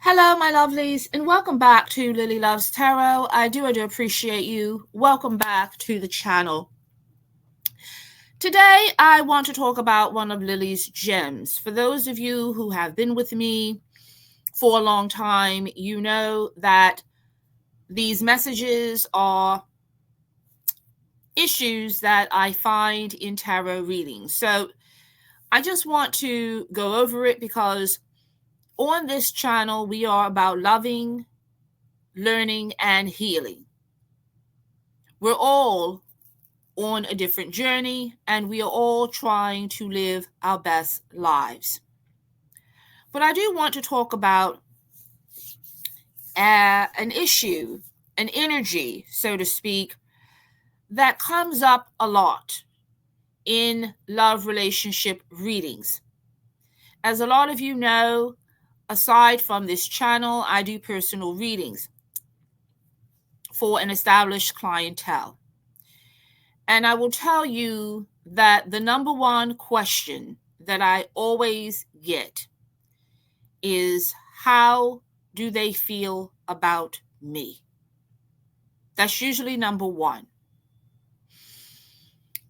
Hello, my lovelies, and welcome back to Lilly Loves Tarot. I do appreciate you. Welcome back to the channel. Today, I want to talk about one of Lily's gems. For those of you who have been with me for a long time, you know that these messages are issues that I find in tarot readings. So I just want to go over it because on this channel, we are about loving, learning, and healing. We're all on a different journey, and we are all trying to live our best lives. But I do want to talk about an issue, an energy, so to speak, that comes up a lot in love relationship readings. As a lot of you know, aside from this channel, I do personal readings for an established clientele. And I will tell you that the number one question that I always get is, how do they feel about me? That's usually number one.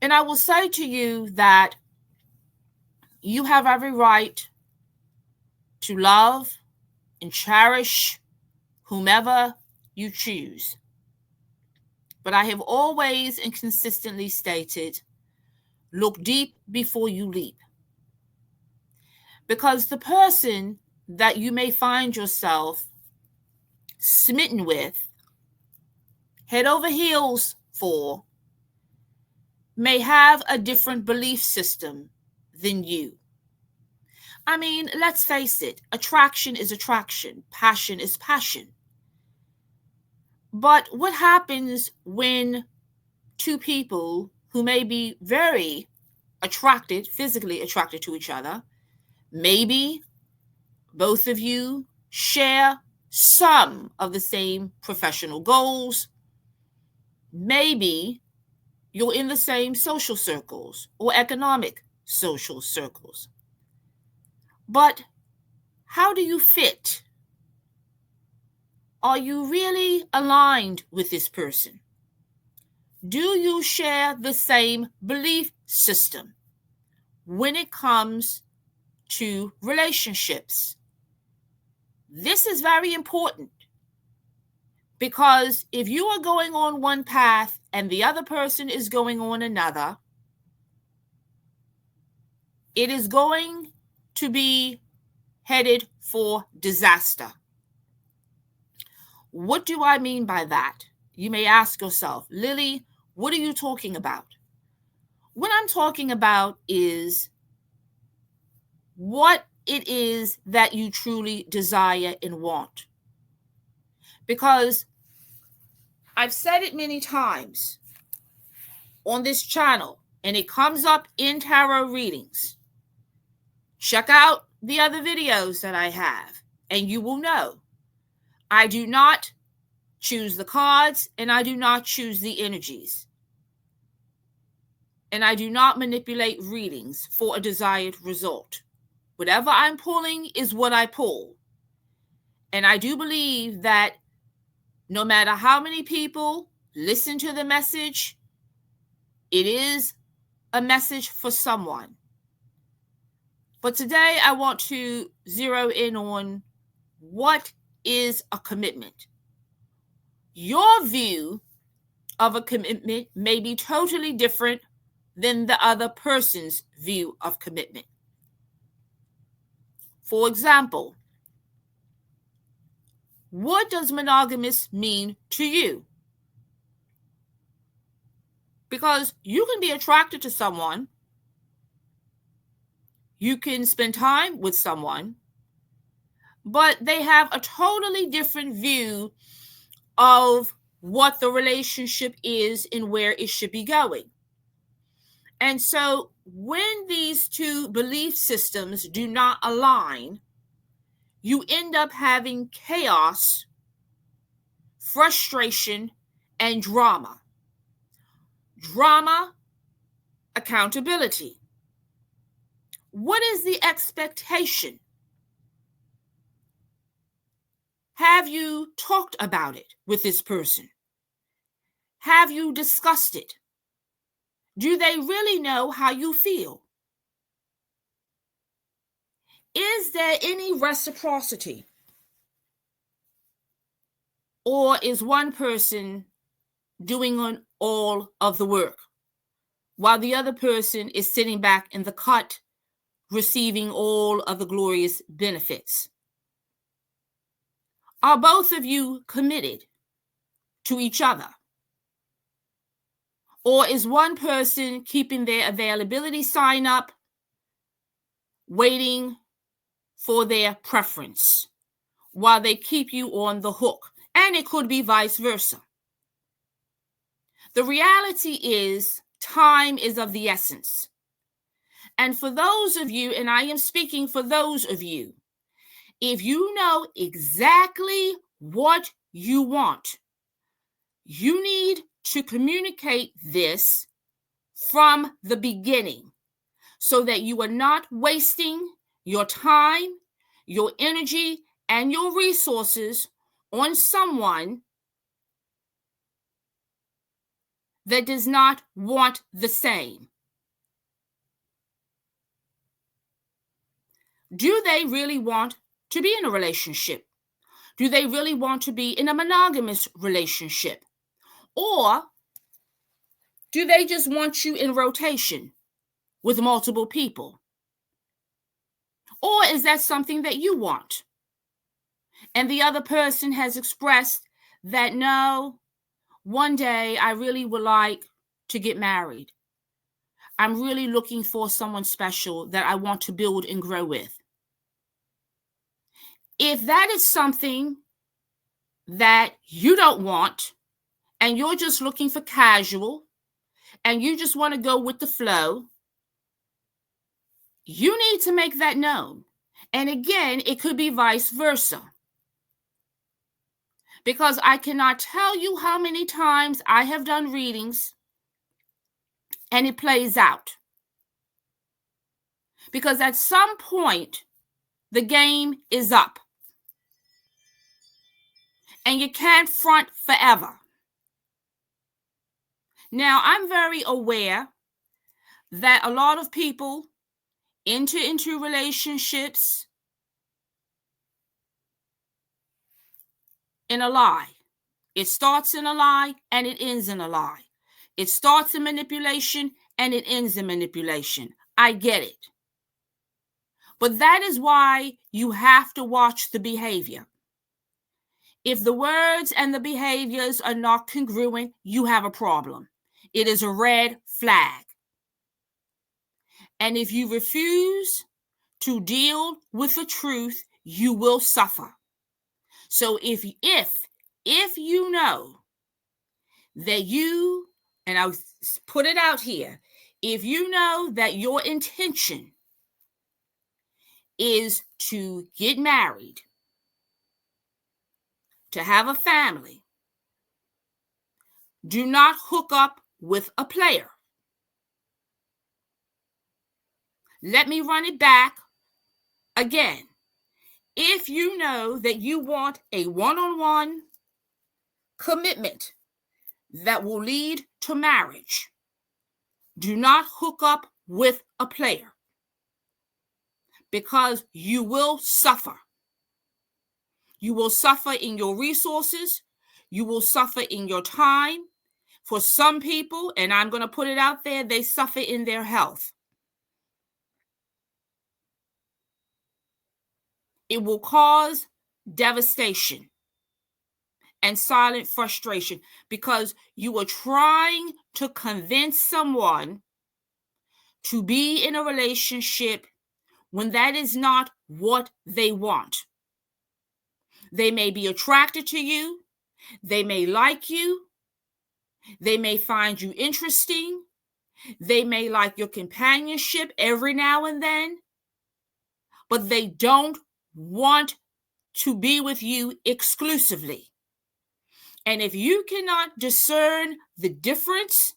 And I will say to you that you have every right to love and cherish whomever you choose. But I have always and consistently stated, look deep before you leap. Because the person that you may find yourself smitten with, head over heels for, may have a different belief system than you. I mean, let's face it, attraction is attraction, passion is passion. But what happens when two people who may be very attracted, physically attracted to each other, maybe both of you share some of the same professional goals, maybe you're in the same social circles or economic social circles. But how do you fit? Are you really aligned with this person? Do you share the same belief system when it comes to relationships? This is very important, because if you are going on one path and the other person is going on another, it is going to be headed for disaster. What do I mean by that? You may ask yourself, Lily, what are you talking about? What I'm talking about is what it is that you truly desire and want. Because I've said it many times on this channel, and it comes up in tarot readings. Check out the other videos that I have, and you will know I do not choose the cards, and I do not choose the energies. And I do not manipulate readings for a desired result. Whatever I'm pulling is what I pull. And I do believe that no matter how many people listen to the message, it is a message for someone. But today I want to zero in on what is a commitment. Your view of a commitment may be totally different than the other person's view of commitment. For example, what does monogamous mean to you? Because you can be attracted to someone, you can spend time with someone, but they have a totally different view of what the relationship is and where it should be going. And so when these two belief systems do not align, you end up having chaos, frustration, and drama. Drama, accountability. What is the expectation? Have you talked about it with this person? Have you discussed it? Do they really know how you feel? Is there any reciprocity? Or is one person doing all of the work while the other person is sitting back in the cut receiving all of the glorious benefits? Are both of you committed to each other? Or is one person keeping their availability sign up, waiting for their preference while they keep you on the hook? And it could be vice versa. The reality is, time is of the essence. And for those of you, and I am speaking for those of you, if you know exactly what you want, you need to communicate this from the beginning so that you are not wasting your time, your energy, and your resources on someone that does not want the same. Do they really want to be in a relationship? Do they really want to be in a monogamous relationship? Or do they just want you in rotation with multiple people? Or is that something that you want? And the other person has expressed that, no, one day I really would like to get married. I'm really looking for someone special that I want to build and grow with. If that is something that you don't want, and you're just looking for casual, and you just want to go with the flow, you need to make that known. And again, it could be vice versa. Because I cannot tell you how many times I have done readings and it plays out. Because at some point, the game is up. And you can't front forever. Now, I'm very aware that a lot of people enter into relationships in a lie. It starts in a lie and it ends in a lie. It starts in manipulation and it ends in manipulation. I get it. But that is why you have to watch the behavior. If the words and the behaviors are not congruent, you have a problem. It is a red flag. And if you refuse to deal with the truth, you will suffer. So if you know that you, and I'll put it out here, if you know that your intention is to get married, to have a family, do not hook up with a player. Let me run it back again. If you know that you want a one-on-one commitment that will lead to marriage, do not hook up with a player because you will suffer. You will suffer in your resources. You will suffer in your time. For some people, and I'm going to put it out there, they suffer in their health. It will cause devastation and silent frustration because you are trying to convince someone to be in a relationship when that is not what they want. They may be attracted to you. They may like you. They may find you interesting. They may like your companionship every now and then, but they don't want to be with you exclusively. And if you cannot discern the difference,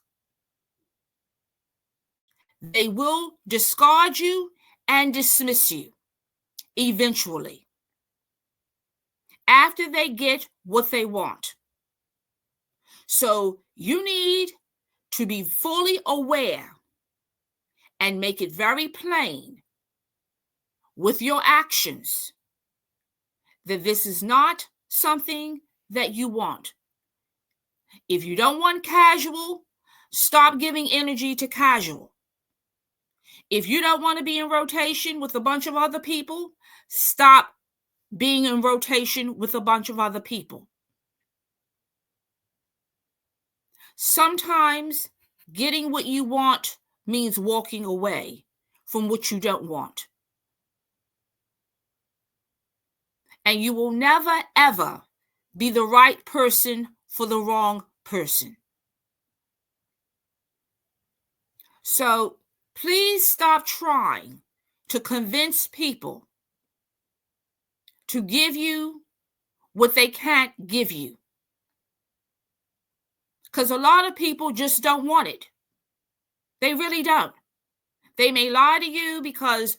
they will discard you and dismiss you eventually. after they get what they want. So you need to be fully aware and make it very plain with your actions that this is not something that you want. If you don't want casual, stop giving energy to casual. If you don't want to be in rotation with a bunch of other people, stop being in rotation with a bunch of other people. Sometimes getting what you want means walking away from what you don't want. And you will never, ever be the right person for the wrong person. So please stop trying to convince people to give you what they can't give you. Because a lot of people just don't want it. They really don't. They may lie to you because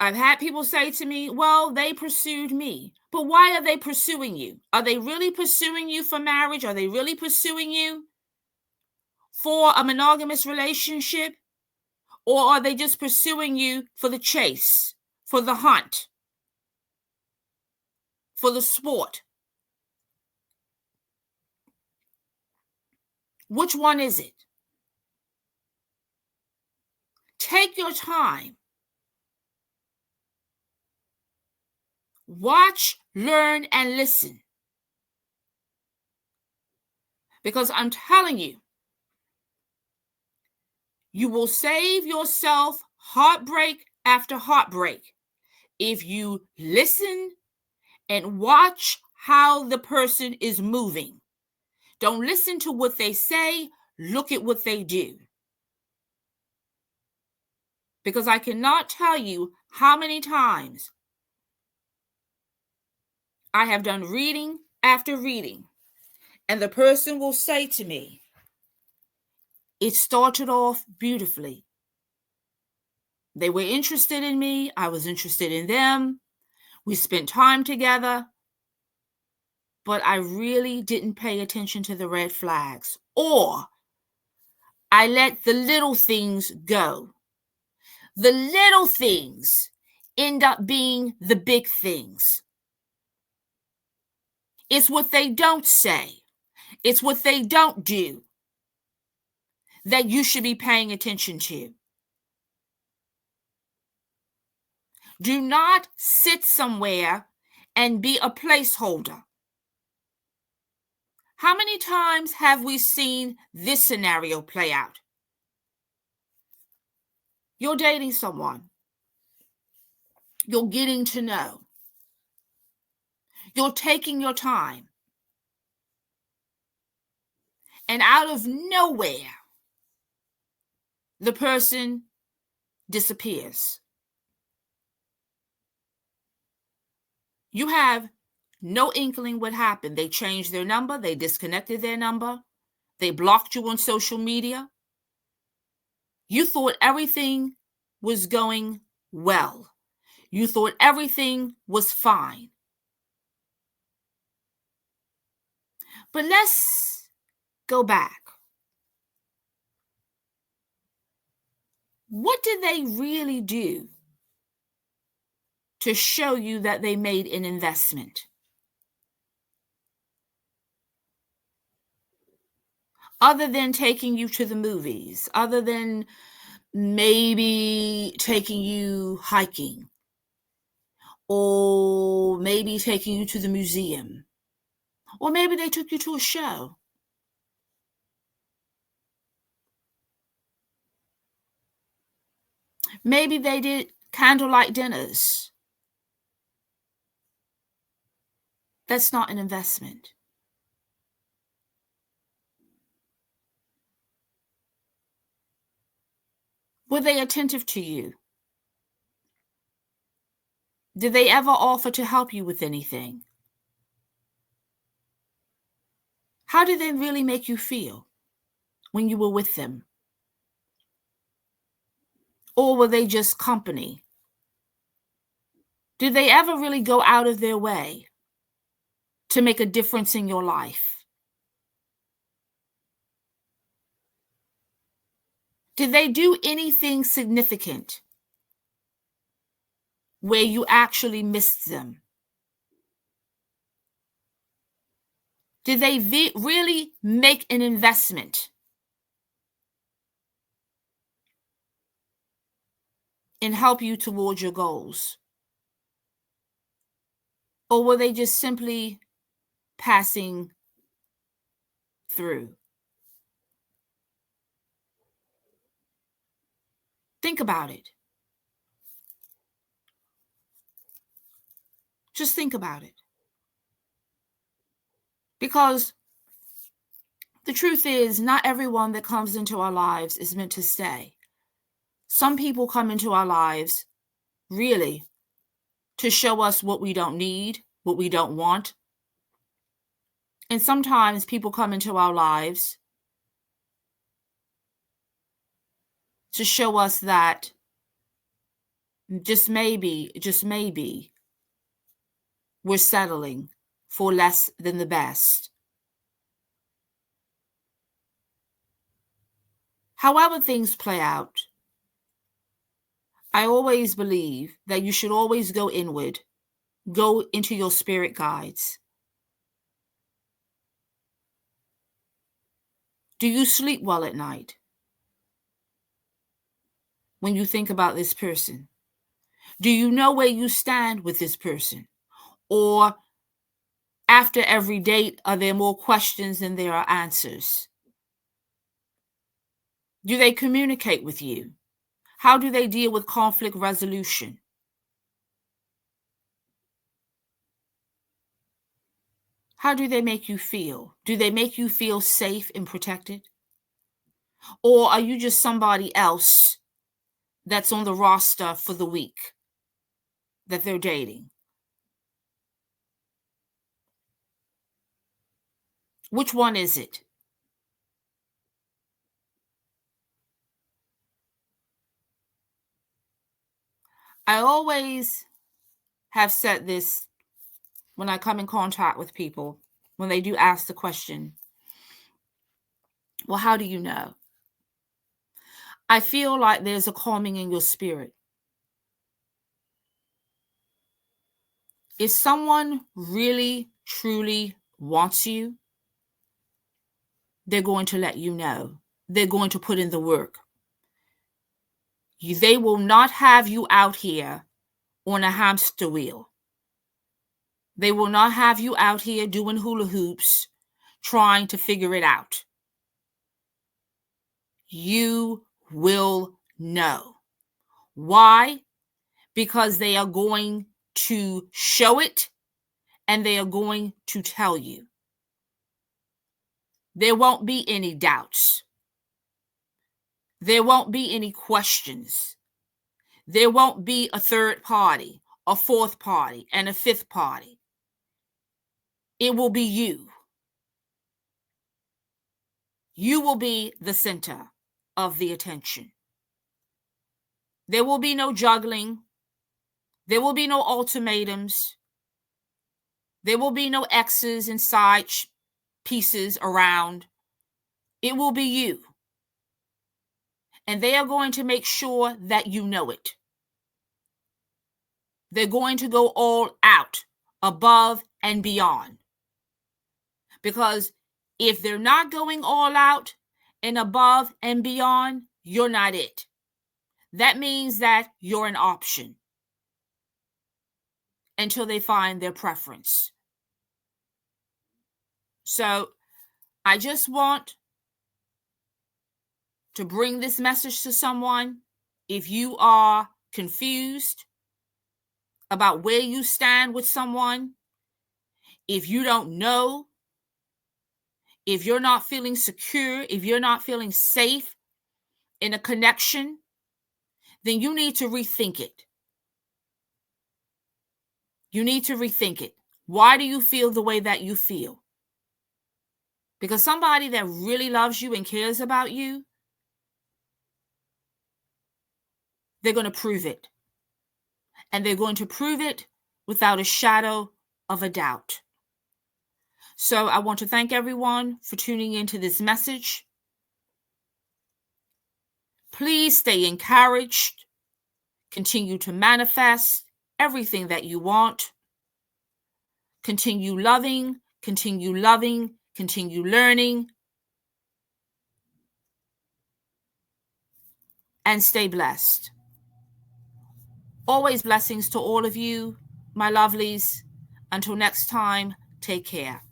I've had people say to me, well, they pursued me. But why are they pursuing you? Are they really pursuing you for marriage? Are they really pursuing you for a monogamous relationship? Or are they just pursuing you for the chase, for the hunt, for the sport? Which one is it? Take your time. Watch, learn, and listen. Because I'm telling you, you will save yourself heartbreak after heartbreak if you listen and watch how the person is moving. Don't listen to what they say, look at what they do. Because I cannot tell you how many times I have done reading after reading, and the person will say to me, it started off beautifully. They were interested in me. I was interested in them. We spent time together. But I really didn't pay attention to the red flags. Or I let the little things go. The little things end up being the big things. It's what they don't say. It's what they don't do that you should be paying attention to. Do not sit somewhere and be a placeholder. How many times have we seen this scenario play out? You're dating someone. You're getting to know. You're taking your time. And out of nowhere, the person disappears. You have no inkling what happened. They changed their number. They disconnected their number. They blocked you on social media. You thought everything was going well. You thought everything was fine. But let's go back. What did they really do to show you that they made an investment? Other than taking you to the movies, other than maybe taking you hiking, or maybe taking you to the museum, or maybe they took you to a show. Maybe they did candlelight dinners. That's not an investment. Were they attentive to you? Did they ever offer to help you with anything? How did they really make you feel when you were with them? Or were they just company? Did they ever really go out of their way to make a difference in your life? Did they do anything significant where you actually missed them? Did they really make an investment and help you towards your goals? Or were they just simply passing through? Think about it. Just think about it. Because the truth is, not everyone that comes into our lives is meant to stay. Some people come into our lives really to show us what we don't need, what we don't want. And sometimes people come into our lives to show us that just maybe, we're settling for less than the best. However things play out, I always believe that you should always go inward, go into your spirit guides. Do you sleep well at night when you think about this person? Do you know where you stand with this person? Or after every date, are there more questions than there are answers? Do they communicate with you? How do they deal with conflict resolution? How do they make you feel? Do they make you feel safe and protected? Or are you just somebody else that's on the roster for the week that they're dating? Which one is it? I always have said this when I come in contact with people, when they do ask the question, well, how do you know? I feel like there's a calming in your spirit. If someone really, truly wants you, they're going to let you know. They're going to put in the work. They will not have you out here on a hamster wheel. They will not have you out here doing hula hoops, trying to figure it out. You will know. Why? Because they are going to show it and they are going to tell you. There won't be any doubts. There won't be any questions. There won't be a third party, a fourth party, and a fifth party. It will be you. You will be the center of the attention. There will be no juggling. There will be no ultimatums. There will be no X's and side pieces around. It will be you. And they are going to make sure that you know it. They're going to go all out, above and beyond. Because if they're not going all out and above and beyond, you're not it. That means that you're an option until they find their preference. So I just want to bring this message to someone. If you are confused about where you stand with someone, if you don't know, if you're not feeling secure, if you're not feeling safe in a connection, then you need to rethink it. You need to rethink it. Why do you feel the way that you feel? Because somebody that really loves you and cares about you, they're going to prove it. And they're going to prove it without a shadow of a doubt. So I want to thank everyone for tuning into this message. Please stay encouraged. Continue to manifest everything that you want. Continue loving, continue loving, continue learning, and stay blessed. Always blessings to all of you, my lovelies. Until next time, take care.